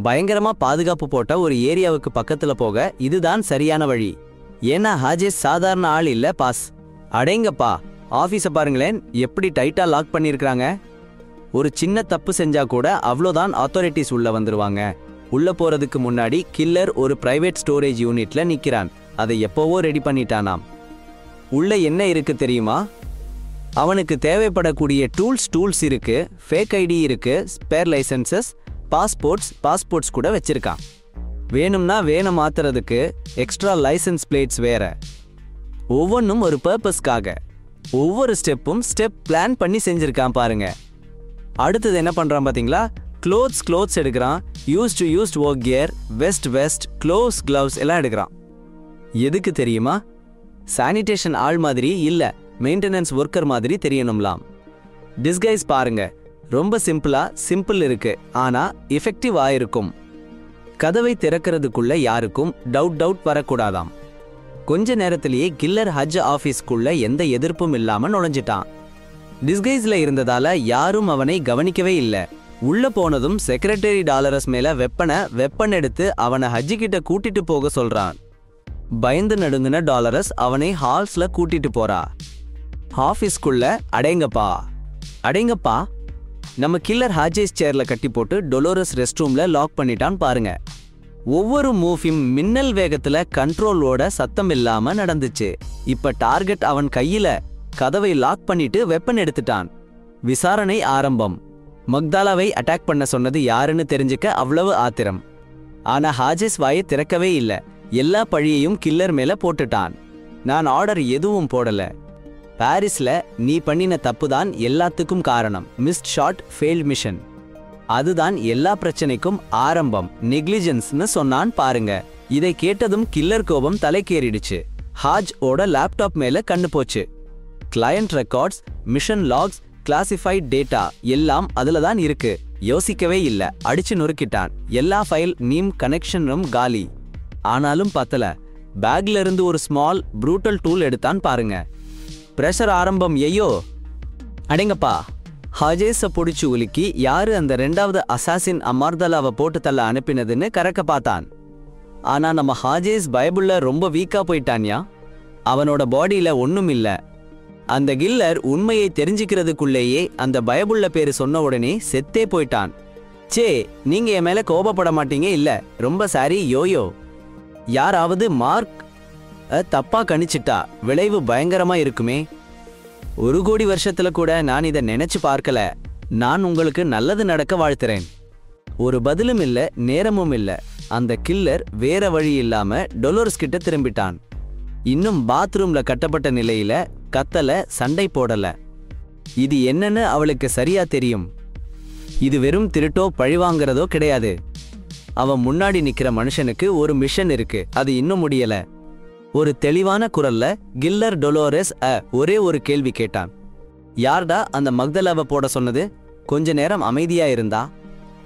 பயங்கரமா பாதுகாப்பு போட்ட ஒரு ஏரியாவுக்கு பக்கத்துல போக இதுதான் சரியான வழி. ஏன்னா ஹாஜேஸ் சாதாரண ஆள் இல்ல பாஸ். அடேங்கப்பா, ஆபீஸ பாருங்களேன், எப்படி டைட்டா லாக் பண்ணிருக்காங்க. ஒரு சின்ன தப்பு செஞ்சா கூட அவ்வளோதான் அத்தாரிட்டிஸ் உள்ள வந்துருவாங்க. உள்ள போறதுக்கு முன்னாடி கில்லர் ஒரு பிரைவேட் ஸ்டோரேஜ் யூனிட்ல நிக்கிறான். அதை எப்போவோ ரெடி பண்ணிட்டானாம். உள்ள என்ன இருக்கு தெரியுமா? அவனுக்கு தேவைப்படக்கூடிய டூல்ஸ் இருக்கு, ஃபேக் ஐடி இருக்கு, ஸ்பேர் லைசன்சஸ், பாஸ்போர்ட்ஸ் கூட வச்சிருக்கான். வேணும்னா வேணும் மாத்துறதுக்கு எக்ஸ்ட்ரா லைசன்ஸ் பிளேட்ஸ் வேற. ஒவ்வொன்றும் ஒரு பர்பஸ்க்காக. ஒவ்வொரு ஸ்டெப் பிளான் பண்ணி செஞ்சிருக்கான் பாருங்க. அடுத்தது என்ன பண்றான் பாத்தீங்களா? க்ளோத்ஸ் எடுக்கிறான். Used work gear, west, gloves எல்லாம் எடுக்கிறான். எதுக்கு தெரியுமா? சானிடேஷன் ஆள் மாதிரி இல்ல, மெயின்டெனன்ஸ் ஒர்க்கர் மாதிரி தெரியணும்லாம். டிஸ்கைஸ் பாருங்க, ரொம்ப சிம்பிள் இருக்கு, ஆனா எஃபெக்டிவ் ஆயிருக்கும். கதவை திறக்கிறதுக்குள்ள யாருக்கும் டவுட் வரக்கூடாதாம். கொஞ்ச நேரத்திலேயே கில்லர் ஹஜ் ஆபீஸ்க்குள்ள எந்த எதிர்ப்பும் இல்லாம நுழைஞ்சிட்டான். டிஸ்கைஸ்ல இருந்ததால யாரும் அவனை கவனிக்கவே இல்ல. உள்ள போனதும் செக்ரட்டரி டாலரஸ் மேல வெப்பன் எடுத்து அவனை ஹஜ்ஜி கிட்ட கூட்டிட்டு போக சொல்றான். பயந்து நடுங்கின டாலரஸ் அவனை ஹால்ஸ்ல கூட்டிட்டு போறா. ஆபீஸ்க்குள்ள அடேங்கப்பா, நம்ம கில்லர் ஹாஜேஸ் சேர்ல கட்டி போட்டு டொலோரஸ் ரெஸ்ட் ரூம்ல லாக் பண்ணிட்டான் பாருங்க. ஒவ்வொரு மூவியும் மின்னல் வேகத்துல கண்ட்ரோலோட சத்தம் இல்லாம நடந்துச்சு. இப்ப டார்கெட் அவன் கையில. கதவை லாக் பண்ணிட்டு வெப்பன் எடுத்துட்டான். விசாரணை ஆரம்பம். மக்தாலாவை அட்டாக் பண்ண சொன்னது யாருன்னு தெரிஞ்சுக்க அவ்வளவு ஆத்திரம். ஆனா ஹாஜேஸ் வாயை திறக்கவே இல்ல. எல்லா பழியையும் கில்லர் மேல போட்டுட்டான். நான் ஆர்டர் எதுவும் போடல. பாரிஸ்ல நீ பண்ணின தப்புதான் எல்லாத்துக்கும் காரணம். Missed shot, failed mission. அதுதான் எல்லா பிரச்சனைக்கும் ஆரம்பம். நெக்லிஜென்ஸ்னு சொன்னான் பாருங்க. இதை கேட்டதும் கில்லர் கோபம் தலைக்கேறிடுச்சு. ஹாஜ் ஓட லேப்டாப் மேல கண்ணு போச்சு. Client records, mission logs, classified data எல்லாம் அதுல தான் இருக்கு. யோசிக்கவே இல்ல, அடிச்சு நொறுக்கிட்டான். எல்லா ஃபைல், நீம், கனெக்ஷனும் காலி. ஆனாலும் பத்தல. பேக்ல இருந்து ஒரு ஸ்மால் ப்ரூட்டல் டூல் எடுத்தான் பாருங்க. பிரஷர் ஆரம்பம். ஐயோ அடேங்கப்பா, ஹாஜேஸ பொடிச்சு உலுக்கி யாரு அந்த ரெண்டாவது அசாசின் அமார்தலாவை போட்டு தள்ள அனுப்பினதுன்னு கறக்க பார்த்தான். ஆனா நம்ம ஹாஜேஸ் பைபிள்ல ரொம்ப வீக்கா போயிட்டான்யா. அவனோட பாடியில ஒண்ணும் இல்ல. அந்த கில்லர் உண்மையை தெரிஞ்சுக்கிறதுக்குள்ளேயே அந்த பயபுள்ள பேரு சொன்ன உடனே செத்தே போயிட்டான். சே, நீங்க என் மேல கோபப்பட மாட்டீங்க இல்ல? ரொம்ப சாரி யோயோ. யாராவது மார்க் தப்பா கணிச்சிட்டா விளைவு பயங்கரமா இருக்குமே. 1 கோடி வருஷத்துல கூட நான் இதை நினைச்சு பார்க்கல. நான் உங்களுக்கு நல்லது நடக்க வாழ்த்துறேன். ஒரு பதிலும் இல்ல, நேரமும் இல்ல. அந்த கில்லர் வேற வழி இல்லாம டொலோரஸ் கிட்ட திரும்பிட்டான். இன்னும் பாத்ரூம்ல கட்டப்பட்ட நிலையில கத்தல, சண்டை போடல. இது என்னன்னு அவளுக்கு சரியா தெரியும். இது வெறும் திருட்டோ பழிவாங்கிறதோ கிடையாது. அவன் முன்னாடி நிக்கிற மனுஷனுக்கு ஒரு மிஷன் இருக்கு, அது இன்னும் முடியல. ஒரு தெளிவான குரல்ல கில்லர் டொலோரஸ் ஒரே ஒரு கேள்வி கேட்டான். யார்டா அந்த மக்தலாவை போட சொன்னது? கொஞ்ச நேரம் அமைதியா இருந்தா.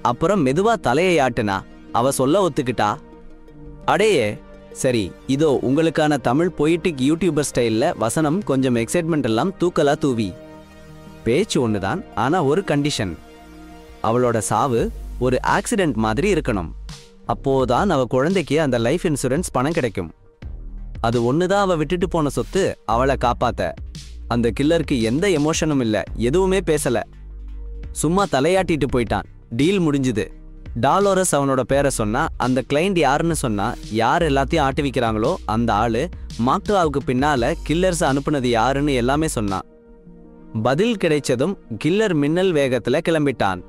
அப்புறம் மெதுவா தலையை ஆட்டுனா. அவ சொல்ல ஒத்துக்கிட்டா. அடேயே, சரி, இதோ உங்களுக்கான தமிழ் பொய்டிக் யூடியூபர் ஸ்டைல்ல வசனம், கொஞ்சம் எக்ஸைட்மெண்ட் எல்லாம் தூக்கலா தூவி. பேச்சு ஒண்ணுதான், ஆனா ஒரு கண்டிஷன். அவளோட சாவு ஒரு ஆக்சிடென்ட் மாதிரி இருக்கணும். அப்போதான் அவ குழந்தைக்கு அந்த லைஃப் இன்சூரன்ஸ் பணம் கிடைக்கும். அது ஒண்ணுதான் அவ விட்டுட்டு போன சொத்து, அவளை காப்பாத்த. அந்த கில்லருக்கு எந்த எமோஷனும் இல்ல, எதுவுமே பேசல. சும்மா தலையாட்டிட்டு போயிட்டான். டீல் முடிஞ்சுது. டாலோரஸ் அவனோட பேரை சொன்னா. அந்த கிளைண்ட் யாருன்னு சொன்னா, யார் எல்லாத்தையும் ஆட்டுவிக்கிறாங்களோ அந்த ஆளு. மாக்டாவுக்கு பின்னால கில்லர்ஸ் அனுப்புனது யாருன்னு எல்லாமே சொன்னான். பதில் கிடைச்சதும் கில்லர் மின்னல் வேகத்துல கிளம்பிட்டான்.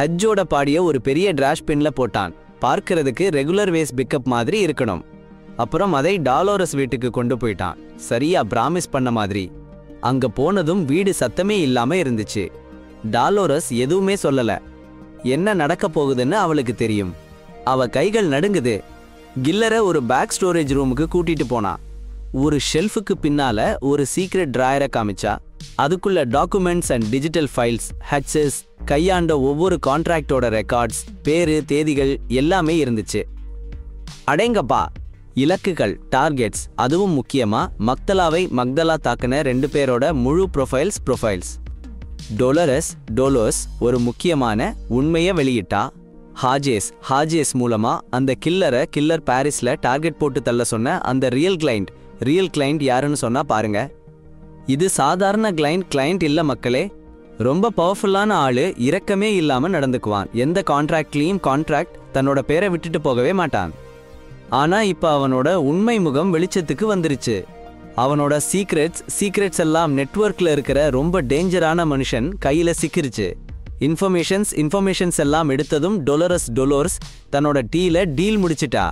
ஹஜ்ஜோட பாடிய ஒரு பெரிய டிராஷ் பின்ல போட்டான். பார்க்கிறதுக்கு ரெகுலர் வேஸ் பிக்கப் மாதிரி இருக்கணும். அப்புறம் அதை டாலோரஸ் வீட்டுக்கு கொண்டு போயிட்டான், சரியா பிராமிஸ் பண்ண மாதிரி. அங்க போனதும் வீடு சத்தமே இல்லாம இருந்துச்சு. டாலோரஸ் எதுவுமே சொல்லல. என்ன நடக்க போகுதுன்னு அவளுக்கு தெரியும். அவ கைகள் நடுங்குது. கில்லரை ஒரு பேக் ஸ்டோரேஜ் ரூமுக்கு கூட்டிட்டு போனா. ஒரு ஷெல்ஃபுக்கு பின்னால ஒரு சீக்ரெட் டிராயரை காமிச்சா. அதுக்குள்ள டாக்குமெண்ட்ஸ் அண்ட் டிஜிட்டல் ஃபைல்ஸ், ஹட்சஸ், கையாண்ட ஒவ்வொரு கான்ட்ராக்டோட ரெக்கார்ட்ஸ், பேரு, தேதிகள் எல்லாமே இருந்துச்சு. அடேங்கப்பா, இலக்குகள், டார்கெட்ஸ், அதுவும் முக்கியமா மக்தலாவை மக்தலா தாக்குன 2 பேரோட முழு ப்ரொஃபைல்ஸ். டொலோரஸ் ஒரு முக்கியமான உண்மையை வெளியிட்டா. ஹாஜேஸ் மூலமா அந்த கில்லர் பாரிஸ்ல டார்கெட் போட்டு தள்ள சொன்ன அந்த ரியல் கிளைண்ட் யாருன்னு சொன்னா பாருங்க. இது சாதாரண கிளைண்ட் இல்ல மக்களே. ரொம்ப பவர்ஃபுல்லான ஆளு, இரக்கமே இல்லாம நடந்துக்குவான். எந்த கான்ட்ராக்ட் தன்னோட பேரை விட்டுட்டு போகவே மாட்டான். ஆனா இப்ப அவனோட உண்மை முகம் வெளிச்சத்துக்கு வந்துருச்சு. அவனோட சீக்ரெட்ஸ் எல்லாம் நெட்வொர்க்ல இருக்கிற ரொம்ப டேஞ்சரான மனுஷன் கையில சிக்கிருச்சு. இன்ஃபர்மேஷன்ஸ் எல்லாம் எடுத்ததும் டொலோரஸ் தன்னோட டீல் முடிச்சிட்டா.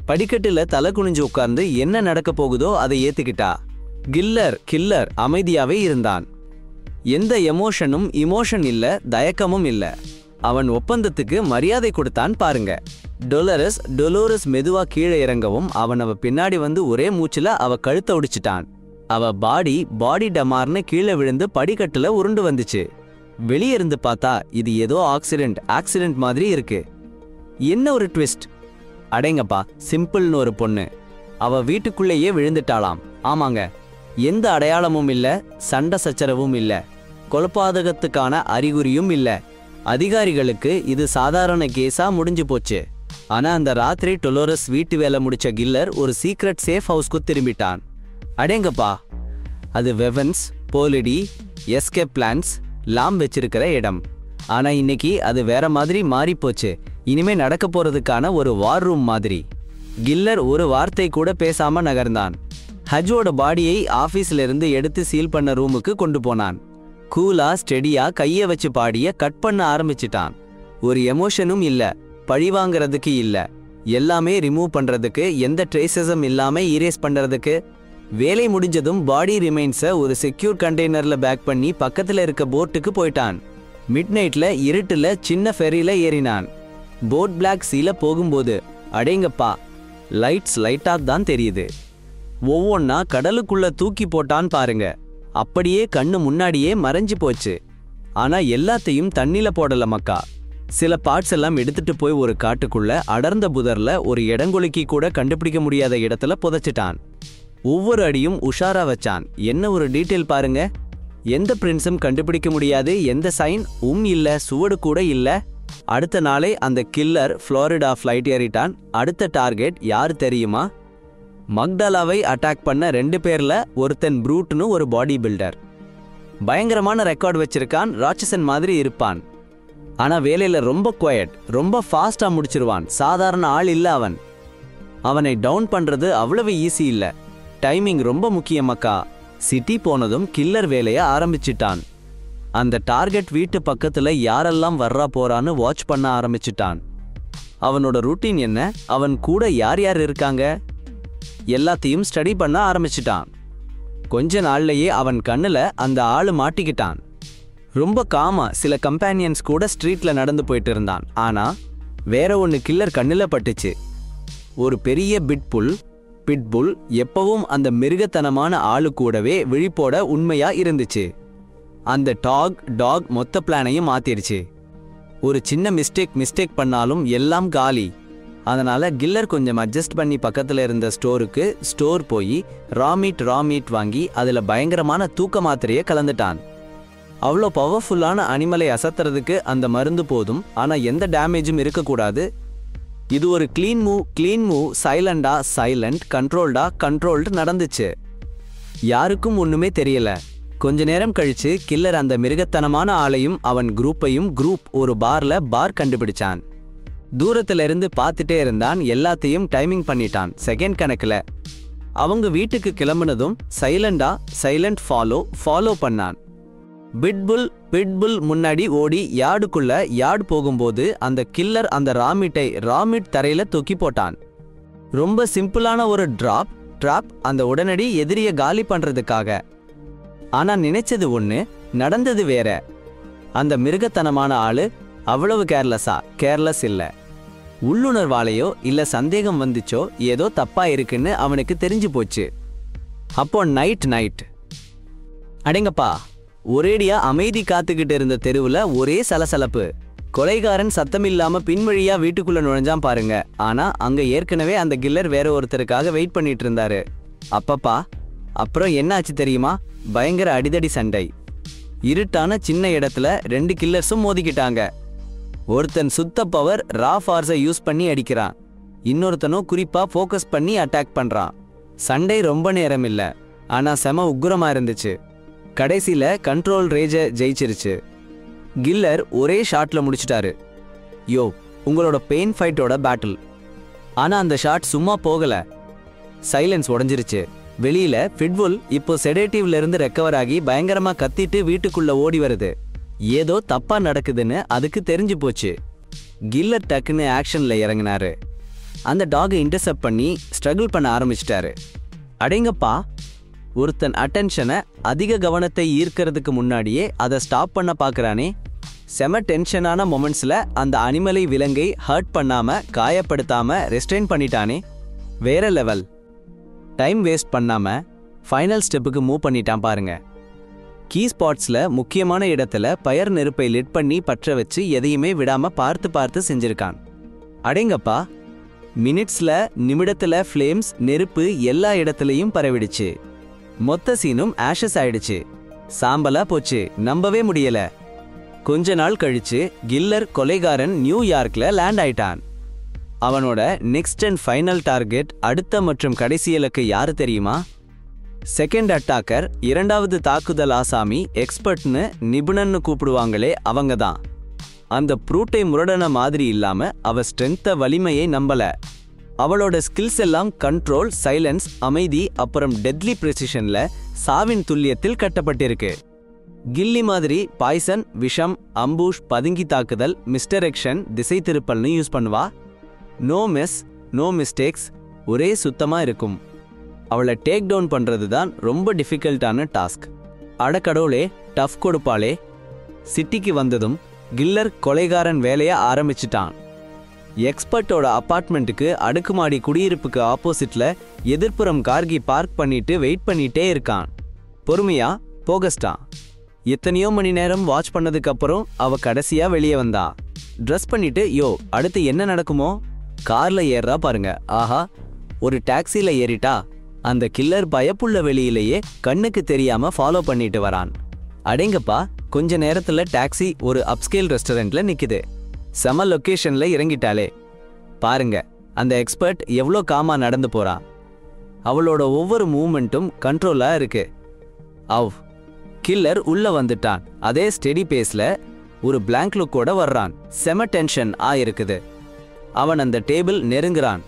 படிக்கட்டுல தலை குனிஞ்சு உட்கார்ந்து என்ன நடக்க போகுதோ அதை ஏத்துக்கிட்டா. கில்லர் அமைதியாவே இருந்தான். எந்த இமோஷன் இல்ல, தயக்கமும் இல்ல. அவன் ஒப்பந்தத்துக்கு மரியாதை கொடுத்தான் பாருங்க. டொலோரஸ் மெதுவா கீழே இறங்கவும் அவ பின்னாடி வந்து ஒரே மூச்சுல அவ கழுத்தை ஒடிச்சிட்டான். அவ பாடி டமார்னு கீழே விழுந்து படிக்கட்டுல உருண்டு வந்துச்சு. வெளியே இருந்து பார்த்தா இது ஏதோ ஆக்சிடென்ட் மாதிரி இருக்கு. என்ன ஒரு ட்விஸ்ட்! அடேங்கப்பா, சிம்பிள்னு ஒரு பொண்ணு அவ வீட்டுக்குள்ளேயே விழுந்துட்டாளாம். ஆமாங்க, எந்த அடையாளமும் இல்ல, சண்டை சச்சரவும் இல்ல, கொலைபாதகத்துக்கான அறிகுறியும் இல்ல. அதிகாரிகளுக்கு இது சாதாரண கேஸா முடிஞ்சு போச்சு. ஆனா அந்த ராத்திரி டொலோரஸ் வீட்டு வேலை முடிச்ச கில்லர் ஒரு சீக்ரெட் சேஃப் ஹவுஸ்க்கு திரும்பிட்டான். அடேங்கப்பா, அது வெவன்ஸ், போலிடி, எஸ்கேப் பிளான்ஸ் லாம் வச்சிருக்கிற இடம். ஆனா இன்னைக்கு அது வேற மாதிரி மாறி போச்சு. இனிமே நடக்க போறதுக்கான ஒரு வார் ரூம் மாதிரி. கில்லர் ஒரு வார்த்தை கூட பேசாம நகர்ந்தான். ஹஜ்வோட பாடியை ஆபீஸ்ல இருந்து எடுத்து சீல் பண்ண ரூமுக்கு கொண்டு போனான். கூலா ஸ்டெடியா கைய வச்சு பாடிய கட் பண்ண ஆரம்பிச்சிட்டான். ஒரு எமோஷனும் இல்ல, பழிவாங்கிறதுக்கு இல்ல, எல்லாமே ரிமூவ் பண்றதுக்கு, எந்த ட்ரேசஸும் இல்லாம இரேஸ் பண்றதுக்கு. வேலை முடிஞ்சதும் பாடி ரிமைன்ஸை ஒரு செக்யூர் கண்டெய்னர்ல பேக் பண்ணி பக்கத்துல இருக்க போட்டுக்கு போயிட்டான். மிட்நைட்ல இருட்டுல சின்ன ஃபெரியில ஏறினான். போட் பிளாக் சீல போகும்போது அடேங்கப்பா, லைட்டா தான் தெரியுது. ஒவ்வொன்னா கடலுக்குள்ள தூக்கி போட்டான் பாருங்க. அப்படியே கண்ணு முன்னாடியே மறைஞ்சு போச்சு. ஆனா எல்லாத்தையும் தண்ணில போடல மக்கா. சில பார்ட்ஸ் எல்லாம் எடுத்துட்டு போய் ஒரு காட்டுக்குள்ள அடர்ந்த புதர்ல ஒரு இடங்கொலுக்கி கூட கண்டுபிடிக்க முடியாத இடத்துல புதைச்சிட்டான். ஒவ்வொரு அடியும் உஷாரா வச்சான். என்ன ஒரு டீட்டெயில் பாருங்க. எந்த பிரின்ஸும் கண்டுபிடிக்க முடியாது, எந்த சைன் இல்ல, சுவடு கூட இல்ல. அடுத்த நாளே அந்த கில்லர் புளோரிடா ஃப்ளைட் ஏறிட்டான். அடுத்த டார்கெட் யாரு தெரியுமா? மக்டலாவை அட்டாக் பண்ண 2 பேர்ல ஒருத்தன் ப்ரூட்னு ஒரு பாடி பில்டர். பயங்கரமான ரெக்கார்ட் வச்சிருக்கான், ராட்சசன் மாதிரி இருப்பான். ஆனா வேலையில ரொம்ப குவைட், ரொம்ப ஃபாஸ்டா முடிச்சிருவான். சாதாரண ஆள் இல்ல அவன். அவனை டவுன் பண்றது அவ்வளவு ஈஸி இல்ல. டைமிங் ரொம்ப முக்கியமாக்கா. சிட்டி போனதும் கில்லர் வேலைய ஆரம்பிச்சிட்டான். அந்த டார்கெட் வீட்டு பக்கத்துல யாரெல்லாம் வர்றா போறான்னு வாட்ச் பண்ண ஆரம்பிச்சிட்டான். அவனோட ரூட்டீன் என்ன, அவன் கூட யார் இருக்காங்க, எல்லாத்தையும் ஸ்டடி பண்ண ஆரம்பிச்சிட்டான். கொஞ்ச நாள்லயே அவன் கண்ணுல அந்த ஆளு மாட்டிக்கிட்டான். ரொம்ப காமா சில கம்பேனியன்ஸ் கூட ஸ்ட்ரீட்ல நடந்து போயிட்டு இருந்தான். ஆனா வேற ஒன்னு கில்லர் கண்ணுல பட்டுச்சு. ஒரு பெரிய பிட்புல் எப்பவும் அந்த மிருகத்தனமான ஆளு கூடவே விழிப்போட உண்மையா இருந்துச்சு. அந்த டாக் மொத்த பிளானையும் மாத்திருச்சு. ஒரு சின்ன மிஸ்டேக் பண்ணாலும் எல்லாம் காலி. அதனால கில்லர் கொஞ்சம் அட்ஜஸ்ட் பண்ணி பக்கத்துல இருந்த ஸ்டோர் போய் ரா மீட் வாங்கி அதுல பயங்கரமான தூக்க மாத்திரையை கலந்துட்டான். அவ்வளோ பவர்ஃபுல்லான அனிமலை அசத்துறதுக்கு அந்த மருந்து போதும். ஆனா எந்த டேமேஜும் இருக்கக்கூடாது. இது ஒரு கிளீன் மூவ், சைலண்ட், கண்ட்ரோல்டு நடந்துச்சு. யாருக்கும் ஒண்ணுமே தெரியல. கொஞ்ச நேரம் கழிச்சு கில்லர் அந்த மிருகத்தனமான ஆளையும் அவன் குரூப் ஒரு பார் கண்டுபிடிச்சான். தூரத்துல இருந்து பார்த்துட்டே இருந்தான். எல்லாத்தையும் டைமிங் பண்ணிட்டான் செகண்ட் கணக்குல. அவங்க வீட்டுக்கு கிளம்புனதும் சைலண்ட் ஃபாலோ பண்ணான். பிட்புல் முன்னாடி ஓடி யார்டு போகும்போது அந்த கில்லர் அந்த ராமிட் தரையில தூக்கி போட்டான். ரொம்ப சிம்பிளான ஒரு ட்ராப், அந்த உடனடி எதிரிய காலி பண்றதுக்காக. ஆனா நினைச்சது ஒண்ணு, நடந்தது வேற. அந்த மிருகத்தனமான ஆளு அவ்வளவு கேர்லெஸ் இல்ல. உள்ளுணர்வாலையோ இல்ல சந்தேகம் வந்துச்சோ ஏதோ தப்பா இருக்குன்னு அவனுக்கு தெரிஞ்சு போச்சு. அப்போ நைட் அடேங்கப்பா, ஒரேடியா அமைதி காத்துக்கிட்டு இருந்த தெருவுல ஒரே சலசலப்பு. கொலைகாரன் சத்தமில்லாம பின்வழியா வீட்டுக்குள்ள நுழைஞ்சான் பாருங்க. ஆனா அங்க ஏற்கனவே அந்த கில்லர் வேற ஒருத்தருக்காக வெயிட் பண்ணிட்டு இருந்தாரு. அப்புறம் என்னாச்சு தெரியுமா? பயங்கர அடிதடி சண்டை. இருட்டான சின்ன இடத்துல 2 கில்லர்ஸும் மோதிக்கிட்டாங்க. ஒருத்தன் சுத்த பவர் ரா ஃபார்ஸை யூஸ் பண்ணி அடிக்கிறான், இன்னொருத்தனும் குறிப்பா ஃபோக்கஸ் பண்ணி அட்டாக் பண்றான். சண்டை ரொம்ப நேரம் இல்ல, ஆனா செம உக்கிரமா இருந்துச்சு. கடைசியில கண்ட்ரோல் ரேஜ ஜெயிச்சிருச்சு. கில்லர் ஒரே ஷாட்ல முடிச்சிட்டாரு. யோ, உங்களோட பெயின் ஃபைட்டோட பேட்டில். ஆனா அந்த ஷாட் சும்மா போகல. சைலன்ஸ் உடைஞ்சிருச்சு. வெளியில பிட்புல் இப்போ செடேட்டிவ்ல இருந்து ரெக்கவர் ஆகி பயங்கரமா கத்திட்டு வீட்டுக்குள்ள ஓடி வருது. ஏதோ தப்பா நடக்குதுன்னு அதுக்கு தெரிஞ்சு போச்சு. கில்லர் டக்குன்னு ஆக்ஷன்ல இறங்கினாரு. அந்த டாகை இன்டர்செப்ட் பண்ணி ஸ்ட்ரகிள் பண்ண ஆரம்பிச்சிட்டாரு. அடேங்கப்பா, ஒருத்தன் அட்டென்ஷனை அதிக கவனத்தை ஈர்க்கிறதுக்கு முன்னாடியே அதை ஸ்டாப் பண்ண பார்க்கறானே. செம டென்ஷனான மொமெண்ட்ஸ்ல அந்த அனிமலை விலங்கை ஹர்ட் பண்ணாம காயப்படுத்தாம ரெஸ்ட்ரெயின் பண்ணிட்டானே. வேற லெவல். டைம் வேஸ்ட் பண்ணாம ஃபைனல் ஸ்டெப்புக்கு மூவ் பண்ணிட்டான் பாருங்க. கீ ஸ்பாட்ஸ்ல முக்கியமான இடத்துல பயர் நெருப்பை லிட் பண்ணி பற்ற வச்சு எதையுமே விடாம பார்த்து பார்த்து செஞ்சிருக்கான். அடேங்கப்பா, மினிட்ஸ்ல நிமிடத்துல ஃப்ளேம்ஸ் நெருப்பு எல்லா இடத்துலையும் பரவிடுச்சு. மொத்த சீனும் ஆஷஸ் ஆயிடுச்சு. சாம்பலா போச்சு. நம்பவே முடியல. கொஞ்ச நாள் கழிச்சு கில்லர் கொலைகாரன் நியூயார்க்ல லேண்ட் ஆயிட்டான். அவனோட நெக்ஸ்ட் அண்ட் ஃபைனல் டார்கெட், அடுத்த மற்றும் கடைசி இலக்கு யாரு தெரியுமா? செகண்ட் அட்டாக்கர், இரண்டாவது தாக்குதல் ஆசாமி, எக்ஸ்பர்ட்னு நிபுணன்னு கூப்பிடுவாங்களே அவங்க தான். அந்த ப்ரூட்டை முரடன மாதிரி இல்லாம அவ ஸ்ட்ரென்த்த வலிமையை நம்பல. அவளோட ஸ்கில்ஸ் எல்லாம் கண்ட்ரோல், சைலன்ஸ், அமைதி, அப்புறம் டெட்லி பிரெசிஷன்ல சாவின் துல்லியத்தில் கட்டப்பட்டிருக்கு. கில்லி மாதிரி பாய்சன், விஷம், அம்பூஷ், பதுங்கி தாக்குதல், மிஸ்டரெக்ஷன், திசை திருப்பல்னு யூஸ் பண்ணுவா. நோ மிஸ், நோ மிஸ்டேக்ஸ், ஒரே சுத்தமா இருக்கும். அவளை டேக் டவுன் பண்றது தான் ரொம்ப டிஃபிகல்ட்டான டாஸ்க். அடக்கடவுளே, டஃப் கொடுப்பாளே. சிட்டிக்கு வந்ததும் கில்லர் கொலைகாரன் வேலையை ஆரம்பிச்சிட்டான். எக்ஸ்பர்ட்டோட அப்பார்ட்மெண்ட்டுக்கு அடுக்குமாடி குடியிருப்புக்கு ஆப்போசிட்ல எதிர்ப்புறம் கார்கி பார்க் பண்ணிட்டு வெயிட் பண்ணிட்டே இருக்கான். பொறுமையா போகஸ்டான். எத்தனையோ மணி நேரம் வாட்ச் பண்ணதுக்கு அப்புறம் அவ கடைசியா வெளியே வந்தா. ட்ரெஸ் பண்ணிட்டு, யோ அடுத்து என்ன நடக்குமோ? கார்ல ஏறா பாருங்க. ஆஹா, ஒரு டாக்ஸில ஏறிட்டா. அந்த கில்லர் பயப்புள்ள வெளியிலேயே கண்ணுக்கு தெரியாம ஃபாலோ பண்ணிட்டு வரான். அடேங்கப்பா, கொஞ்ச நேரத்துல டாக்ஸி ஒரு அப்ஸ்கேல் ரெஸ்டாரண்ட்ல நிக்குது. செம லொகேஷன்ல இறங்கிட்டாளே. பாருங்க, அந்த எக்ஸ்பர்ட் எவ்வளோ காமா நடந்து போறா. அவளோட ஒவ்வொரு மூவ்மெண்ட்டும் கண்ட்ரோலா இருக்கு. கில்லர் உள்ள வந்துட்டான். அதே ஸ்டெடி பேஸ்ல ஒரு பிளாங்க் லுக்கோட வர்றான். செம டென்ஷன் ஆயிருக்குது. அவன் அந்த டேபிள் நெருங்குறான்.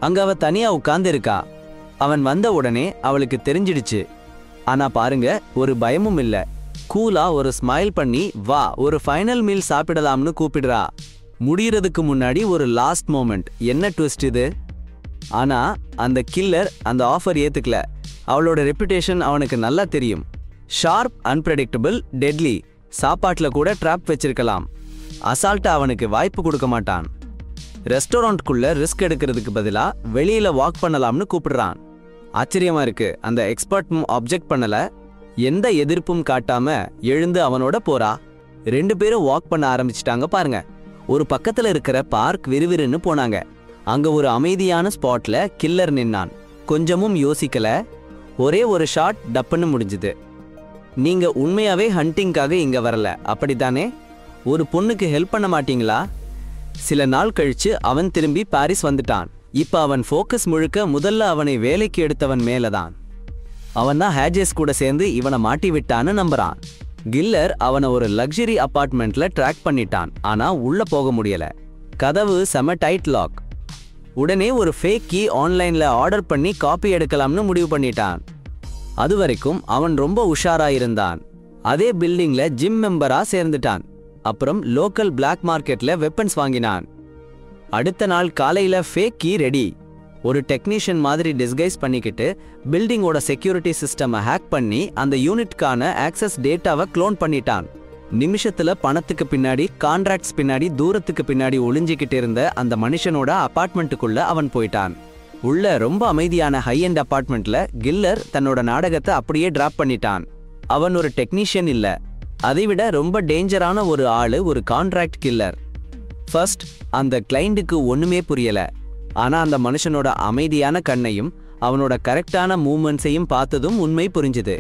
அங்க அவ தனியா உட்கார்ந்து இருக்கா. அவன் வந்த உடனே அவளுக்கு தெரிஞ்சிடுச்சு. ஆனா பாருங்க, ஒரு பயமும் இல்ல. கூலா ஒரு ஸ்மைல் பண்ணி, வா ஒரு ஃபைனல் மீல் சாப்பிடலாம்னு கூப்பிடுறா. முடியறதுக்கு முன்னாடி ஒரு லாஸ்ட் மோமெண்ட். என்ன ட்விஸ்ட் இது! ஆனா அந்த கில்லர் அந்த ஆஃபர் ஏத்துக்கல. அவளோட ரெப்புடேஷன் அவனுக்கு நல்லா தெரியும். Sharp, unpredictable, deadly. சாப்பாட்டுல கூட ட்ராப் வச்சிருக்கலாம். அசால்ட்டா அவனுக்கு வாய்ப்பு கொடுக்க மாட்டான். ரெஸ்டாரண்ட்குள்ள ரிஸ்க் எடுக்கிறதுக்கு பதிலா வெளியில வாக் பண்ணலாம்னு கூப்பிடுறான். ஆச்சரியமா இருக்கு. அந்த எக்ஸ்பர்ட்டும் ஆப்ஜெக்ட் பண்ணல. எந்த எதிர்ப்பும் காட்டாம எழுந்து அவனோட போறா. 2 பேரும் வாக் பண்ண ஆரம்பிச்சிட்டாங்க பாருங்க. ஒரு பக்கத்துல இருக்கிற பார்க் விறுவிறுன்னு போனாங்க. அங்க ஒரு அமைதியான ஸ்பாட்ல கில்லர் நின்னான். கொஞ்சமும் யோசிக்கல. ஒரே ஒரு ஷாட் டப்புன்னு முடிஞ்சுது. நீங்க உண்மையாவே ஹண்டிங்காக இங்க வரல, அப்படித்தானே? ஒரு பொண்ணுக்கு ஹெல்ப் பண்ண மாட்டீங்களா? சில நாள் கழிச்சு அவன் திரும்பி பாரிஸ் வந்துட்டான். இப்ப அவன் ஃபோக்கஸ் முழுக்க முதல்ல அவனை வேலைக்கு எடுத்தவன் மேலதான். அவன் தான் ஹேஜஸ் கூட சேர்ந்து இவனை மாட்டி விட்டான்னு நம்புறான். கில்லர் அவனை ஒரு லக்ஸரி அபார்ட்மெண்ட்ல ட்ராக் பண்ணிட்டான். ஆனா உள்ள போக முடியல. கதவு செம டைட் லாக். உடனே ஒரு ஃபேக் கீ ஆன்லைன்ல ஆர்டர் பண்ணி காப்பி எடுக்கலாம்னு முடிவு பண்ணிட்டான். அது வரைக்கும் அவன் ரொம்ப உஷாரா இருந்தான். அதே பில்டிங்ல ஜிம் மெம்பரா சேர்ந்துட்டான். அப்புறம் லோக்கல் பிளாக் மார்க்கெட்ல வெப்பன்ஸ் வாங்கினான். அடுத்த நாள் காலையில ஃபேக் கீ ரெடி. ஒரு டெக்னீஷியன் மாதிரி டிஸ்கைஸ் பண்ணிக்கிட்டு பில்டிங்கோட செக்யூரிட்டி சிஸ்டமை ஹேக் பண்ணி அந்த யூனிட்கான ஆக்சஸ் டேட்டாவை க்ளோன் பண்ணிட்டான். நிமிஷத்துல பணத்துக்கு பின்னாடி, கான்ட்ராக்ட்ஸ் பின்னாடி, தூரத்துக்கு பின்னாடி ஒளிஞ்சிக்கிட்டு இருந்த அந்த மனுஷனோட அபார்ட்மெண்ட்டுக்குள்ள அவன் போயிட்டான். உள்ள ரொம்ப அமைதியான ஹை எண்ட் அபார்ட்மெண்ட்ல கில்லர் தன்னோட நாடகத்தை அப்படியே டிராப் பண்ணிட்டான். அவன் ஒரு டெக்னீஷியன் இல்ல, அதைவிட ரொம்ப டேஞ்சரான ஒரு ஆளு, ஒரு கான்ட்ராக்ட் கில்லர். ஃபர்ஸ்ட் அந்த கிளைண்ட்டுக்கு ஒண்ணுமே புரியல. ஆனா அந்த மனுஷனோட அமைதியான கண்ணையும் அவனோட கரெக்டான மூவ்மெண்ட்ஸையும் பார்த்ததும் உண்மை புரிஞ்சுது.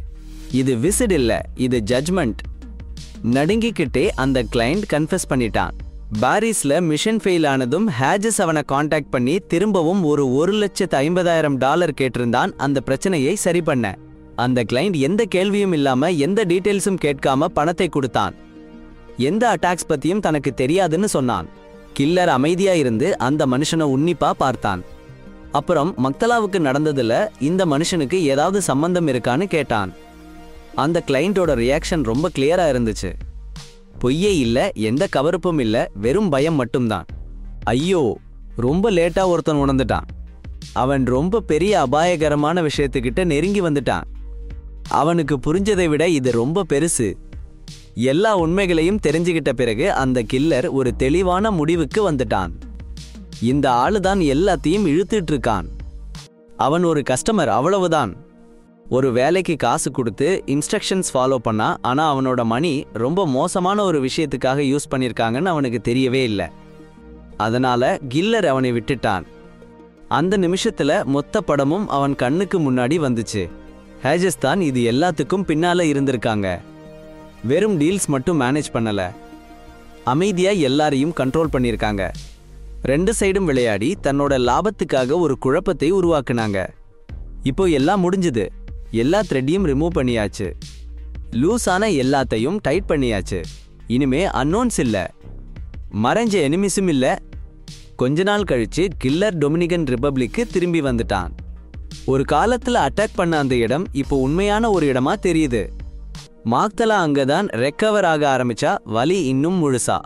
இது விசிட் இல்ல, இது ஜட்ஜ்மெண்ட். நடுங்கிக்கிட்டே அந்த கிளையண்ட் கன்ஃபெஸ் பண்ணிட்டான். பாரிஸ்ல மிஷன் ஃபெயில் ஆனதும் ஹேஜஸ் அவனை காண்டாக்ட் பண்ணி திரும்பவும் ஒரு $1,50,000 கேட்டிருந்தான் அந்த பிரச்சனையை சரி பண்ண. அந்த கிளையண்ட் எந்த கேள்வியும் இல்லாம எந்த டீடைல்ஸும் கேட்காம பணத்தை கொடுத்தான். எந்த அட்டாக்ஸ் பத்தியும் தனக்கு தெரியாதுன்னு சொன்னான். கில்லர் அமைதியா இருந்து அந்த மனுஷனை உன்னிப்பா பார்த்தான். அப்புறம் மக்தலாவுக்கு நடந்ததுல இந்த மனுஷனுக்கு ஏதாவது சம்பந்தம் இருக்கான்னு கேட்டான். அந்த கிளையண்டோட ரியாக்ஷன் ரொம்ப கிளியரா இருந்துச்சு. பொய்யே இல்ல, எந்த கவருப்பும் இல்ல, வெறும் பயம் மட்டும்தான். ஐயோ, ரொம்ப லேட்டா ஒருத்தன் உணர்ந்துட்டான். அவன் ரொம்ப பெரிய அபாயகரமான விஷயத்துக்கிட்ட நெருங்கி வந்துட்டான். அவனுக்கு புரிஞ்சதை விட இது ரொம்ப பெருசு. எல்லா உண்மைகளையும் தெரிஞ்சுக்கிட்ட பிறகு அந்த கில்லர் ஒரு தெளிவான முடிவுக்கு வந்துட்டான். இந்த ஆளுதான் எல்லாத்தையும் இழுத்துட்டு இருக்கான். அவன் ஒரு கஸ்டமர், அவ்வளவுதான். ஒரு வேலைக்கு காசு கொடுத்து இன்ஸ்ட்ரக்ஷன்ஸ் ஃபாலோ பண்ணா, ஆனா அவனோட மணி ரொம்ப மோசமான ஒரு விஷயத்துக்காக யூஸ் பண்ணிருக்காங்கன்னு அவனுக்கு தெரியவே இல்லை. அதனால கில்லர் அவனை விட்டுட்டான். அந்த நிமிஷத்துல மொத்த படமும் அவன் கண்ணுக்கு முன்னாடி வந்துச்சு. ஹேஜஸ் தான் இது எல்லாத்துக்கும் பின்னால இருந்திருக்காங்க. வெறும் டீல்ஸ் மட்டும் மேனேஜ் பண்ணல, அமைதியா எல்லாரையும் கண்ட்ரோல் பண்ணியிருக்காங்க. 2 சைடும் விளையாடி தன்னோட லாபத்துக்காக ஒரு குழப்பத்தை உருவாக்குனாங்க. இப்போ எல்லாம் முடிஞ்சுது. எல்லா த்ரெட்டையும் ரிமூவ் பண்ணியாச்சு. லூஸான எல்லாத்தையும் டைட் பண்ணியாச்சு. இனிமே அன்னோன்ஸ் இல்ல, மறைஞ்ச எனிமிஸும் இல்ல. கொஞ்ச நாள் கழிச்சு கில்லர் டொமினிகன் ரிபப்ளிக்கு திரும்பி வந்துட்டான். ஒரு காலத்துல அட்டாக் பண்ண அந்த இடம் இப்போ உண்மையான ஒரு இடமா தெரியுது. மாக்தலா அங்கதான் ரெக்கவர் ஆக ஆரம்பிச்சா, வலி இன்னும் முழுசா.